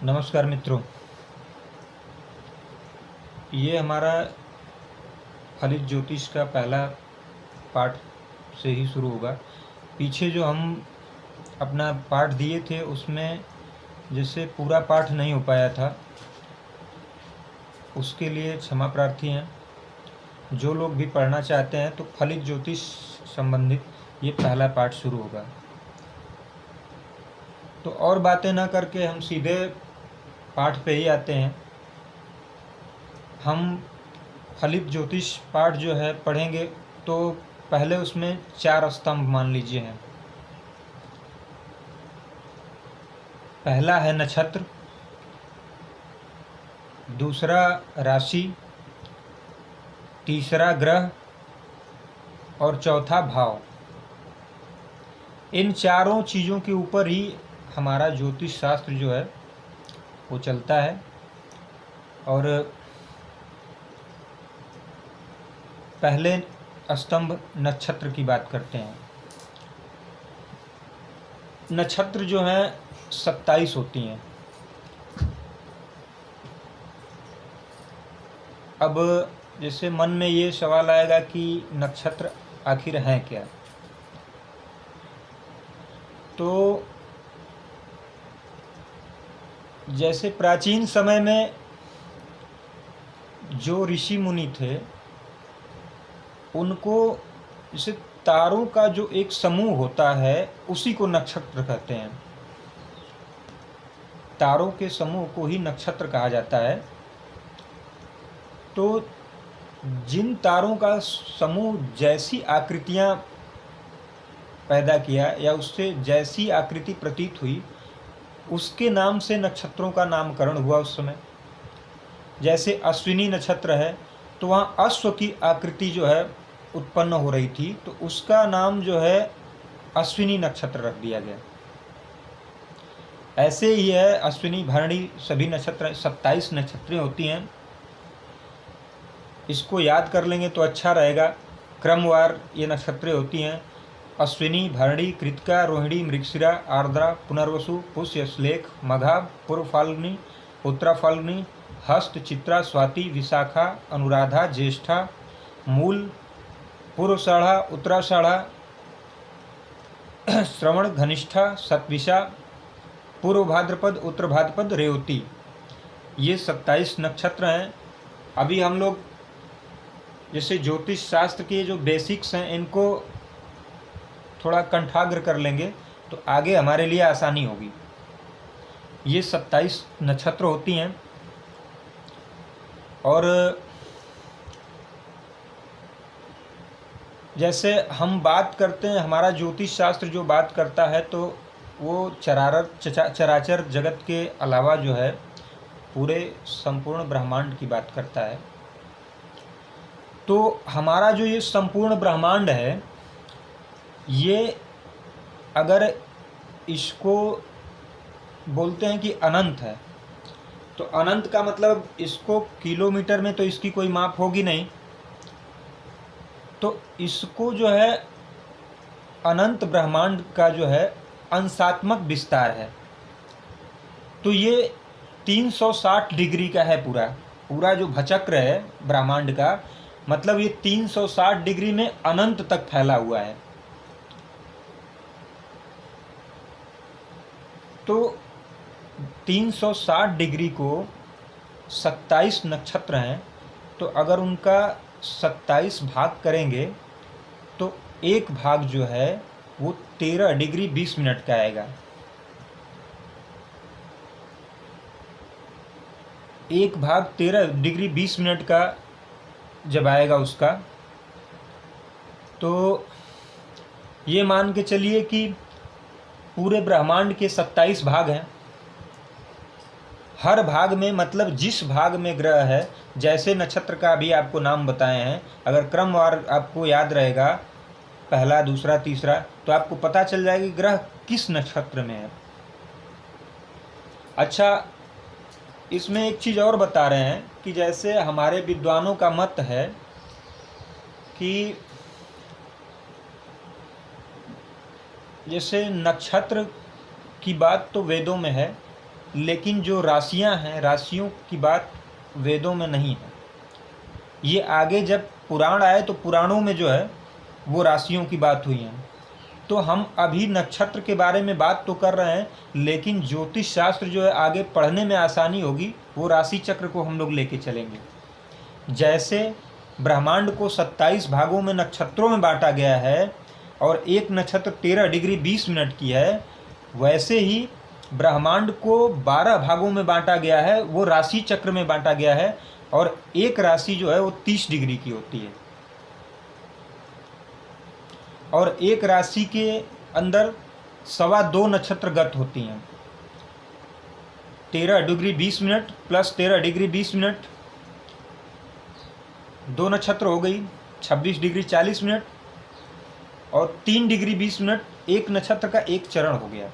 नमस्कार मित्रों, ये हमारा फलित ज्योतिष का पहला पाठ से ही शुरू होगा। पीछे जो हम अपना पाठ दिए थे उसमें जैसे पूरा पाठ नहीं हो पाया था, उसके लिए क्षमा प्रार्थी हैं। जो लोग भी पढ़ना चाहते हैं तो फलित ज्योतिष संबंधित ये पहला पाठ शुरू होगा। तो और बातें ना करके हम सीधे पाठ पे ही आते हैं। हम फलित ज्योतिष पाठ जो है पढ़ेंगे तो पहले उसमें 4 स्तंभ मान लीजिए हैं। पहला है नक्षत्र, दूसरा राशि, तीसरा ग्रह और चौथा भाव। इन चारों चीज़ों के ऊपर ही हमारा ज्योतिष शास्त्र जो है वो चलता है। और पहले स्तंभ नक्षत्र की बात करते हैं। नक्षत्र जो हैं 27 होती हैं। अब जैसे मन में ये सवाल आएगा कि नक्षत्र आखिर हैं क्या, तो जैसे प्राचीन समय में जो ऋषि मुनि थे उनको जैसे तारों का जो एक समूह होता है उसी को नक्षत्र कहते हैं। तारों के समूह को ही नक्षत्र कहा जाता है। तो जिन तारों का समूह जैसी आकृतियां पैदा किया या उससे जैसी आकृति प्रतीत हुई उसके नाम से नक्षत्रों का नामकरण हुआ उस समय। जैसे अश्विनी नक्षत्र है तो वहाँ अश्व की आकृति जो है उत्पन्न हो रही थी, तो उसका नाम जो है अश्विनी नक्षत्र रख दिया गया। ऐसे ही है अश्विनी भरणी सभी नक्षत्र 27 नक्षत्रें होती हैं। इसको याद कर लेंगे तो अच्छा रहेगा। क्रमवार ये नक्षत्रें होती हैं। अश्विनी, भरणी, कृतिका, रोहिणी, मृगशिरा, आर्द्रा, पुनर्वसु, पुष्य, श्लेष, मघा, पूर्व फाल्गुनी, उत्तरा फाल्गुनी, हस्त, चित्रा, स्वाति, विशाखा, अनुराधा, ज्येष्ठा, मूल, पूर्वाषाढ़ा, उत्तराषाढ़ा, श्रवण, घनिष्ठा, शतभिषा, पूर्व भाद्रपद, उत्तर भाद्रपद, रेवती। ये 27 नक्षत्र हैं। अभी हम लोग जैसे ज्योतिष शास्त्र के जो बेसिक्स हैं इनको थोड़ा कंठाग्र कर लेंगे तो आगे हमारे लिए आसानी होगी। ये 27 नक्षत्र होती हैं। और जैसे हम बात करते हैं, हमारा ज्योतिष शास्त्र जो बात करता है तो वो चराचर जगत के अलावा जो है पूरे संपूर्ण ब्रह्मांड की बात करता है। तो हमारा जो ये संपूर्ण ब्रह्मांड है, ये अगर इसको बोलते हैं कि अनंत है, तो अनंत का मतलब इसको किलोमीटर में तो इसकी कोई माप होगी नहीं, तो इसको जो है अनंत ब्रह्मांड का जो है अंशात्मक विस्तार है। तो ये 360 डिग्री का है। पूरा जो भचक्र है ब्रह्मांड का, मतलब ये 360 डिग्री में अनंत तक फैला हुआ है। तो 360 डिग्री को 27 नक्षत्र हैं, तो अगर उनका 27 भाग करेंगे तो एक भाग जो है वो 13 डिग्री 20 मिनट का आएगा। एक भाग 13 डिग्री 20 मिनट का जब आएगा उसका, तो ये मान के चलिए कि पूरे ब्रह्मांड के 27 भाग हैं। हर भाग में मतलब जिस भाग में ग्रह है, जैसे नक्षत्र का भी आपको नाम बताए हैं, अगर क्रमवार आपको याद रहेगा पहला, दूसरा, तीसरा, तो आपको पता चल जाएगा कि ग्रह किस नक्षत्र में है। अच्छा, इसमें एक चीज़ और बता रहे हैं कि जैसे हमारे विद्वानों का मत है कि जैसे नक्षत्र की बात तो वेदों में है, लेकिन जो राशियां हैं, राशियों की बात वेदों में नहीं है। ये आगे जब पुराण आए तो पुराणों में जो है वो राशियों की बात हुई है। तो हम अभी नक्षत्र के बारे में बात तो कर रहे हैं, लेकिन ज्योतिष शास्त्र जो है आगे पढ़ने में आसानी होगी, वो राशि चक्र को हम लोग लेके चलेंगे। जैसे ब्रह्मांड को 27 भागों में नक्षत्रों में बांटा गया है और एक नक्षत्र 13 डिग्री 20 मिनट की है, वैसे ही ब्रह्मांड को 12 भागों में बांटा गया है, वो राशि चक्र में बांटा गया है, और एक राशि जो है वो 30 डिग्री की होती है। और एक राशि के अंदर 2.25 नक्षत्र गत होती हैं। 13 degree 20 minute plus 13 degree 20 minute 2 नक्षत्र हो गई, 26 डिग्री 40 मिनट, और 3 डिग्री 20 मिनट एक नक्षत्र का एक चरण हो गया।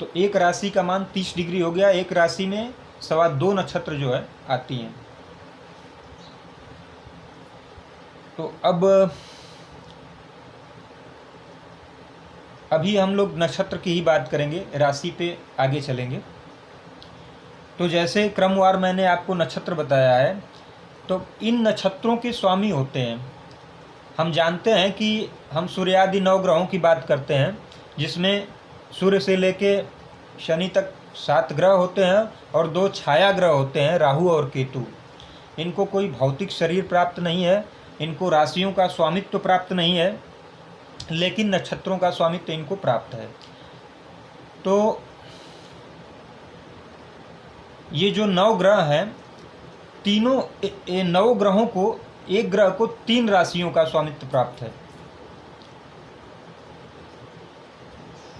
तो एक राशि का मान 30 डिग्री हो गया। एक राशि में 2.25 नक्षत्र जो है आती हैं। तो अब अभी हम लोग नक्षत्र की ही बात करेंगे, राशि पे आगे चलेंगे। तो जैसे क्रमवार मैंने आपको नक्षत्र बताया है, तो इन नक्षत्रों के स्वामी होते हैं। हम जानते हैं कि हम सूर्यादि 9 ग्रहों की बात करते हैं, जिसमें सूर्य से लेके शनि तक 7 ग्रह होते हैं और 2 छाया ग्रह होते हैं, राहु और केतु। इनको कोई भौतिक शरीर प्राप्त नहीं है, इनको राशियों का स्वामित्व प्राप्त नहीं है, लेकिन नक्षत्रों का स्वामित्व इनको प्राप्त है। तो ये जो 9 ग्रह हैं, तीनों 9 ग्रहों को, एक ग्रह को 3 राशियों का स्वामित्व प्राप्त है।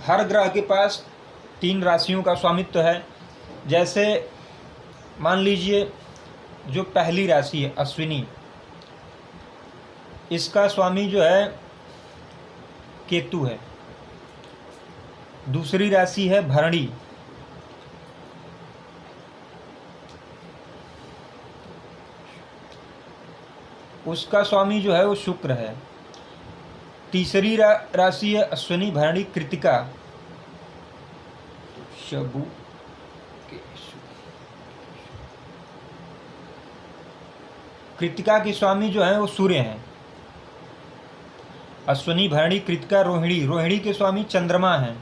हर ग्रह के पास 3 राशियों का स्वामित्व है। जैसे मान लीजिए जो पहली राशि है अश्विनी, इसका स्वामी जो है केतु है। दूसरी राशि है भरणी, उसका स्वामी जो है वो शुक्र है। तीसरी राशि है अश्विनी भरणी कृतिका, शबु कृतिका के स्वामी जो है वो सूर्य हैं। अश्विनी भरणी कृतिका रोहिणी, रोहिणी के स्वामी चंद्रमा हैं।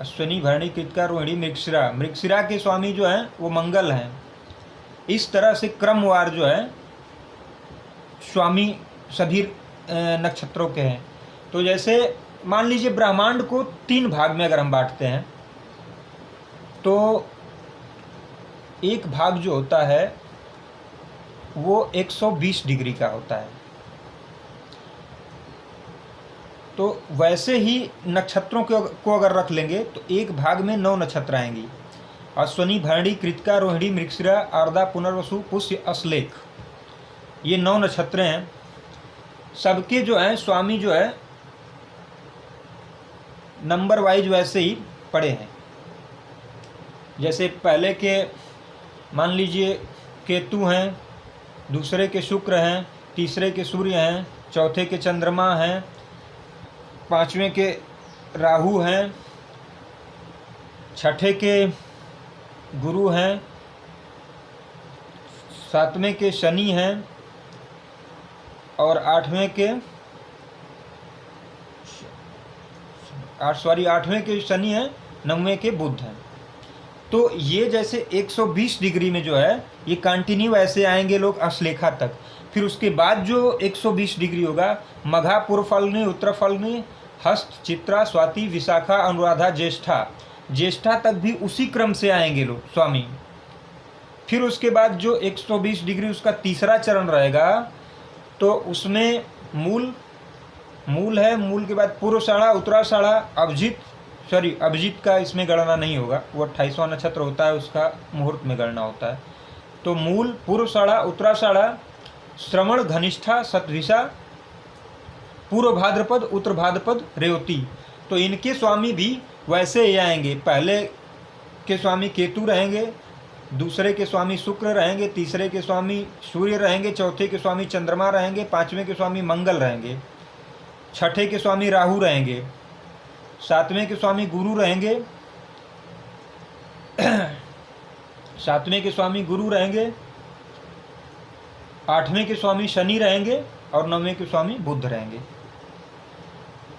अश्विनी भरणी कृतिका रोहिणी मृगशिरा, मृगशिरा के स्वामी जो हैं वो मंगल हैं। इस तरह से क्रमवार जो है स्वामी सभी नक्षत्रों के हैं। तो जैसे मान लीजिए ब्रह्मांड को 3 भाग में अगर हम बांटते हैं, तो एक भाग जो होता है वो 120 डिग्री का होता है। तो वैसे ही नक्षत्रों को अगर रख लेंगे तो एक भाग में 9 नक्षत्र आएंगी। अश्विनी भरणी कृतिका रोहिणी मृगशिरा आर्द्रा पुनर्वसु पुष्य अश्लेख, ये 9 नक्षत्र हैं। सबके जो हैं स्वामी जो है नंबर वाइज वैसे ही पड़े हैं। जैसे पहले के मान लीजिए केतु हैं, दूसरे के शुक्र हैं, तीसरे के सूर्य हैं, चौथे के चंद्रमा हैं, 5वें के राहु हैं, 6ठे के गुरु हैं, 7वें के शनि हैं, और 8वें के शनि हैं, 9वें के बुध हैं। तो ये जैसे 120 डिग्री में जो है ये कंटिन्यू ऐसे आएंगे लोग अश्लेखा तक। फिर उसके बाद जो 120 डिग्री होगा, मघा, पूर्व फाल्गुनी, उत्तर फाल्गुनी, हस्त, चित्रा, स्वाति, विशाखा, अनुराधा, ज्येष्ठा तक भी उसी क्रम से आएंगे लोग स्वामी। फिर उसके बाद जो 120 डिग्री उसका तीसरा चरण रहेगा, तो उसमें मूल है, मूल के बाद पूर्वाषाढ़ा, उत्तराषाढ़ा, अभिजीत का इसमें गणना नहीं होगा, वो 28वां नक्षत्र होता है, उसका मुहूर्त में गणना होता है। तो मूल, पूर्वाषाढ़ा, उत्तराषाढ़ा, श्रवण, घनिष्ठा, शतभिषा, पूर्व भाद्रपद, उत्तर भाद्रपद, रेवती। तो इनके स्वामी भी वैसे ही आएंगे। पहले के स्वामी केतु रहेंगे, दूसरे के स्वामी शुक्र रहेंगे, तीसरे के स्वामी सूर्य रहेंगे, चौथे के स्वामी चंद्रमा रहेंगे, 5वें के स्वामी मंगल रहेंगे, 6ठे के स्वामी राहु रहेंगे, सातवें के स्वामी गुरु रहेंगे, सातवें के स्वामी गुरु रहेंगे, आठवें के स्वामी शनि रहेंगे और नौवें के स्वामी बुध रहेंगे।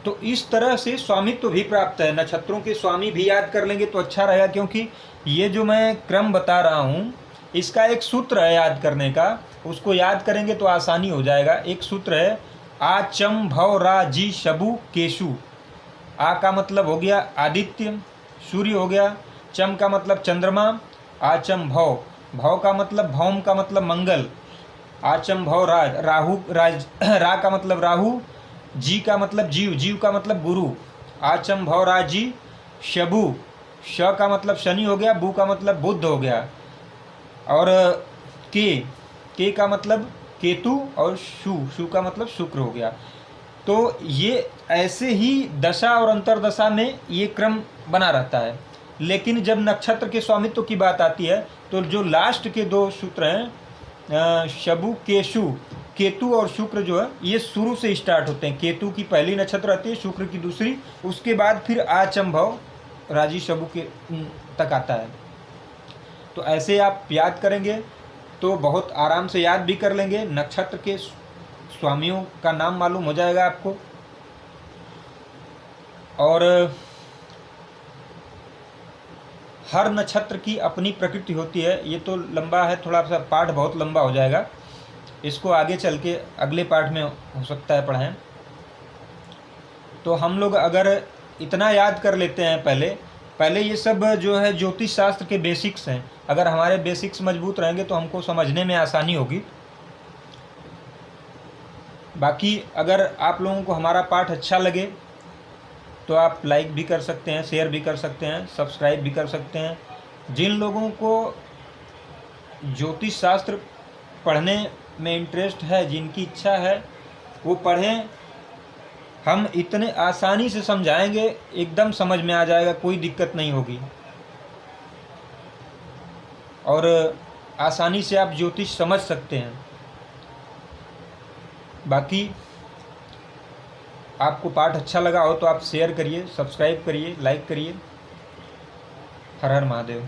तो इस तरह से स्वामित्व भी प्राप्त है। नक्षत्रों के स्वामी भी याद कर लेंगे तो अच्छा रहेगा, क्योंकि ये जो मैं क्रम बता रहा हूँ इसका एक सूत्र है याद करने का, उसको याद करेंगे तो आसानी हो जाएगा। एक सूत्र है आ चम भव रा जी शबु केशु। आ का मतलब हो गया आदित्य, सूर्य हो गया। चम का मतलब चंद्रमा, आचम भव, भव का मतलब भौम का मतलब मंगल, आचम भव राज, राहु राज, रा का मतलब राहु, जी का मतलब जीव, जीव का मतलब गुरु, आचम भव राजी शबु, श का मतलब शनि हो गया, बु का मतलब बुध हो गया, और के का मतलब केतु, और शु का मतलब शुक्र हो गया। तो ये ऐसे ही दशा और अंतरदशा में ये क्रम बना रहता है। लेकिन जब नक्षत्र के स्वामित्व की बात आती है तो जो लास्ट के दो सूत्र हैं शबु केशु, केतु और शुक्र जो है ये शुरू से स्टार्ट होते हैं। केतु की पहली नक्षत्र आती है, शुक्र की दूसरी, उसके बाद फिर आचंभव राजी शबु के तक आता है। तो ऐसे आप याद करेंगे तो बहुत आराम से याद भी कर लेंगे। नक्षत्र के स्वामियों का नाम मालूम हो जाएगा आपको। और हर नक्षत्र की अपनी प्रकृति होती है। ये तो लंबा है, थोड़ा सा पाठ बहुत लंबा हो जाएगा, इसको आगे चल के अगले पाठ में हो सकता है पढ़ें। तो हम लोग अगर इतना याद कर लेते हैं पहले ये सब जो है ज्योतिष शास्त्र के बेसिक्स हैं। अगर हमारे बेसिक्स मजबूत रहेंगे तो हमको समझने में आसानी होगी। बाकी अगर आप लोगों को हमारा पाठ अच्छा लगे तो आप लाइक भी कर सकते हैं, शेयर भी कर सकते हैं, सब्सक्राइब भी कर सकते हैं। जिन लोगों को ज्योतिष शास्त्र पढ़ने में इंटरेस्ट है, जिनकी इच्छा है, वो पढ़ें। हम इतने आसानी से समझाएंगे, एकदम समझ में आ जाएगा, कोई दिक्कत नहीं होगी। और आसानी से आप ज्योतिष समझ सकते हैं। बाकी आपको पाठ अच्छा लगा हो तो आप शेयर करिए, सब्सक्राइब करिए, लाइक करिए। हर हर महादेव।